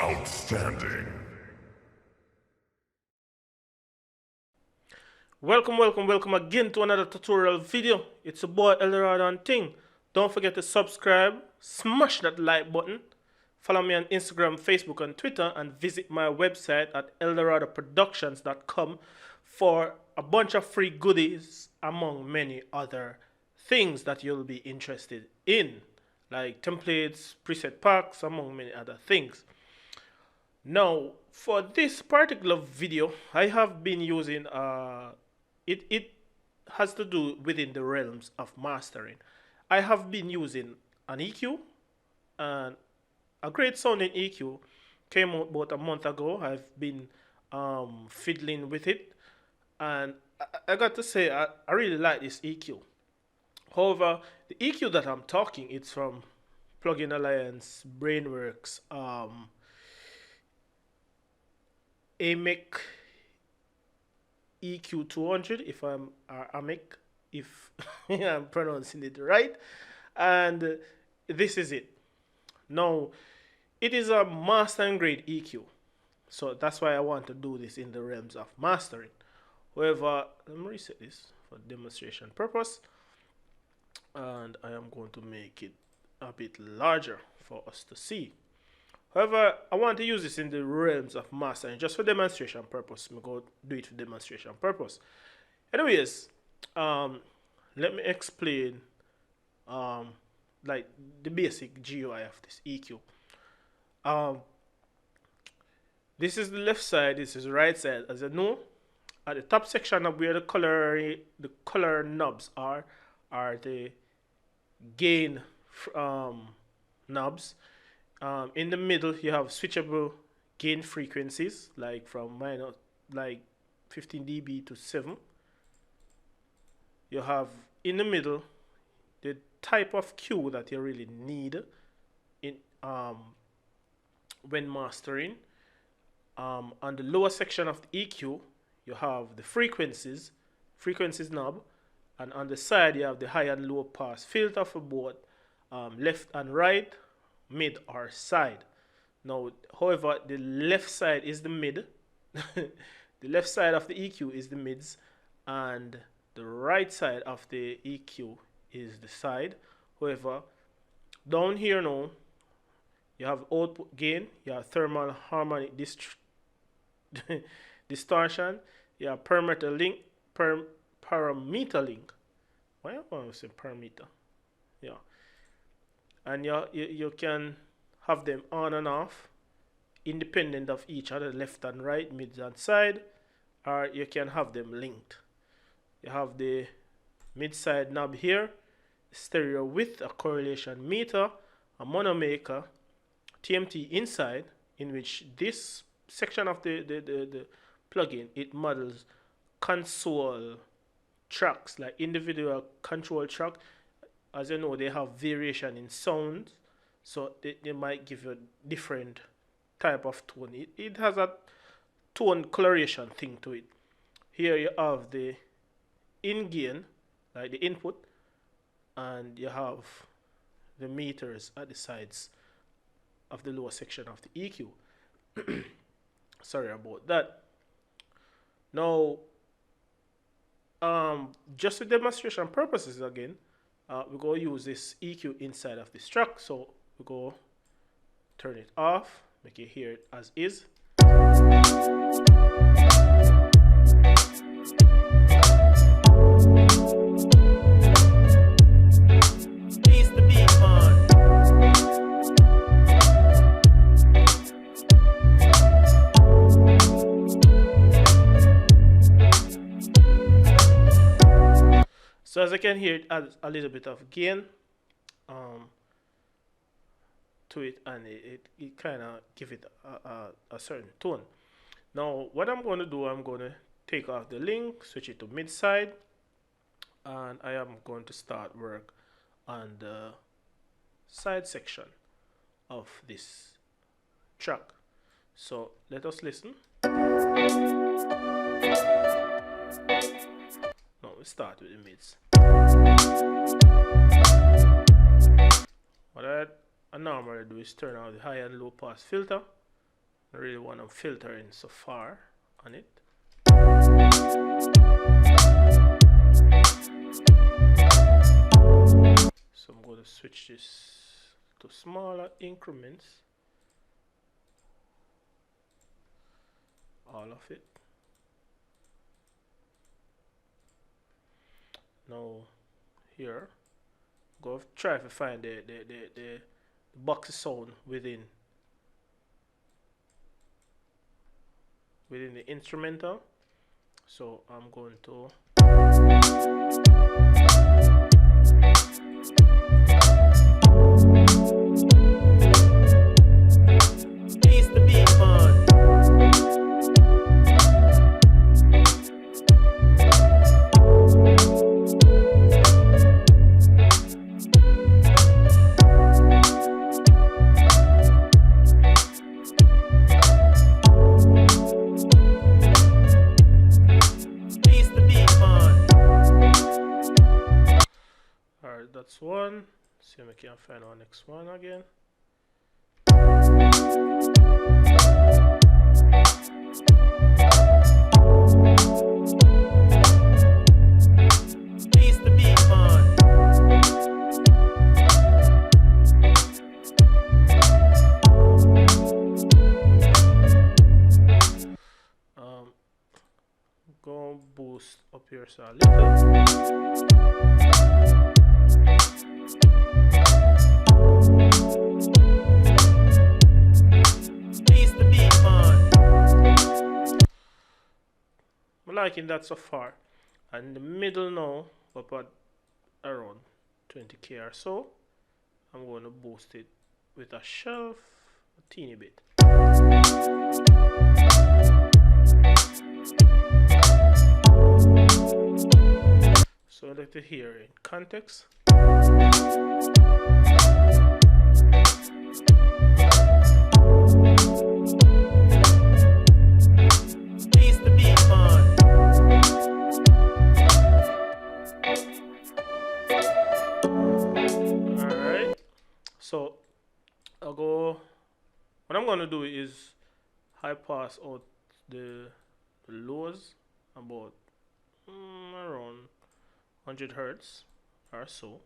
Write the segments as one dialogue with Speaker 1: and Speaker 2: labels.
Speaker 1: Outstanding.
Speaker 2: Welcome again to another tutorial video. It's your boy Eldorado and Ting. Don't forget to subscribe, smash that like button, follow me on Instagram, Facebook, and Twitter, and visit my website at eldoradoproductions.com for a bunch of free goodies among many other things that you'll be interested in, like templates, preset packs, among many other things. Now, for this particular video, I have been using it has to do within the realms of mastering. I have been using an EQ, and a great sounding EQ came out about a month ago. I've been fiddling with it, and I got to say I really like this EQ. However, the EQ that I'm talking, it's from Plugin Alliance Brainworks Amek EQ200, if I'm Amek, if I'm pronouncing it right, and this is it. Now, it is a mastering grade EQ, so that's why I want to do this in the realms of mastering. However, let me reset this for demonstration purpose, and I am going to make it a bit larger for us to see. However, I want to use this in the realms of mastering just for demonstration purpose. I'm going to do it for demonstration purpose. Anyways, let me explain like the basic GUI of this EQ. This is the left side, this is the right side. As you know, at the top section of where the color knobs are the gain knobs. In the middle, you have switchable gain frequencies, like from minus like 15 dB to 7. You have in the middle the type of cue that you really need in when mastering. On the lower section of the EQ, you have the frequencies knob, and on the side you have the high and low pass filter for both left and right, mid or side. Now, however, the left side is the mid. The left side of the EQ is the mids, and the right side of the EQ is the side. However, down here now, you have output gain, you have thermal harmonic distortion, you have parameter link, parameter link. Why am I saying parameter? Yeah. And you can have them on and off independent of each other, left and right, mid and side, or you can have them linked. You have the mid side knob here, stereo width, a correlation meter, a mono maker, TMT inside, in which this section of the plugin, it models console tracks, like individual control track. As you know, they have variation in sound, so they might give you a different type of tone. It has a tone coloration thing to it. Here you have the in gain, like the input, and you have the meters at the sides of the lower section of the EQ. Sorry about that. Now, just for demonstration purposes again, we're going to use this EQ inside of this track. So we go turn it off, make it hear it as is. Ease the beat on. So as I can hear, it adds a little bit of gain to it, and it kind of give it a certain tone. Now what I'm going to do, I'm going to take off the link, switch it to mid side, and I am going to start work on the side section of this track. So let us listen. Now we start with the mids. What I normally do is turn on the high and low pass filter I really want to filter in so far on it. So I'm going to switch this to smaller increments, all of it. Now here, go try to find the boxy sound within the instrumental. So I'm going to ease the beat on. That's one. See if we can find our next one again. Ease the beat on. Go boost up here so a little. I'm liking that so far. And the middle now, up at around 20k or so. I'm going to boost it with a shelf, a teeny bit. So I'd like to hear in context. So I'll go, what I'm going to do is high pass out the lows about around 100 hertz or so,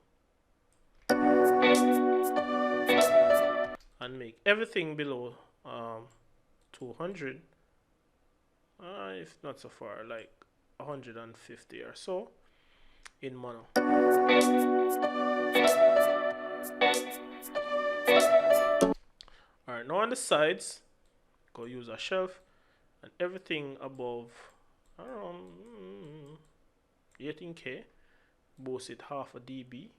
Speaker 2: and make everything below 200, if not so far, like 150 or so in mono. Alright, now on the sides, go use a shelf, and everything above around 18k, boost it half a dB.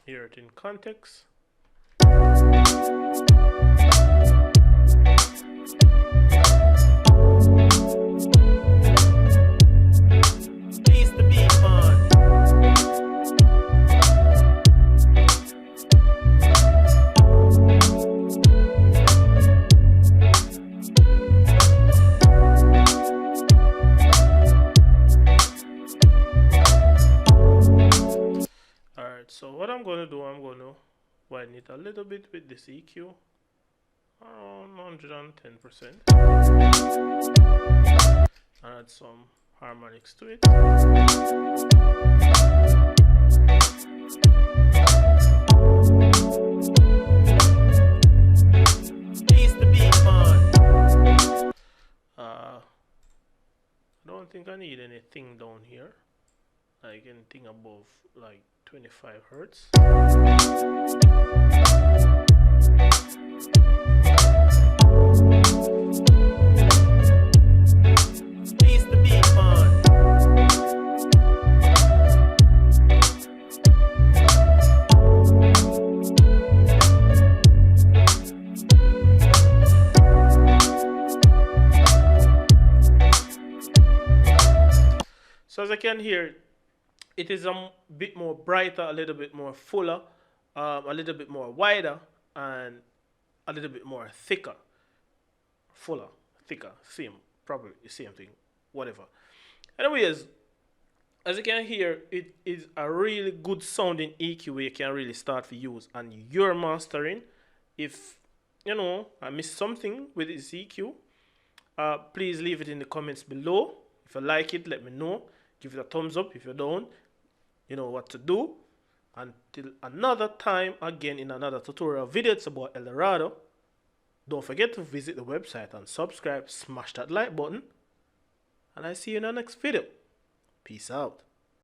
Speaker 2: Hear it in context. So what I'm going to do, I'm going to widen it a little bit with this EQ, around 110%, and add some harmonics to it. Ease the beat on. I don't think I need anything down here, like anything above like 25 hertz. Ease the beat on. So as I can hear, it is a bit more brighter, a little bit more fuller a little bit more wider and a little bit more thicker, fuller, thicker, same, probably the same thing, whatever. Anyways, as you can hear, it is a really good sounding EQ where you can really start to use and your mastering. If I missed something with this EQ, please leave it in the comments below. If you like it, let me know. Give it a thumbs up. If you don't, you know what to do. Until another time, again in another tutorial video, it's about Eldorado. Don't forget to visit the website and subscribe, smash that like button, and I see you in the next video. Peace out.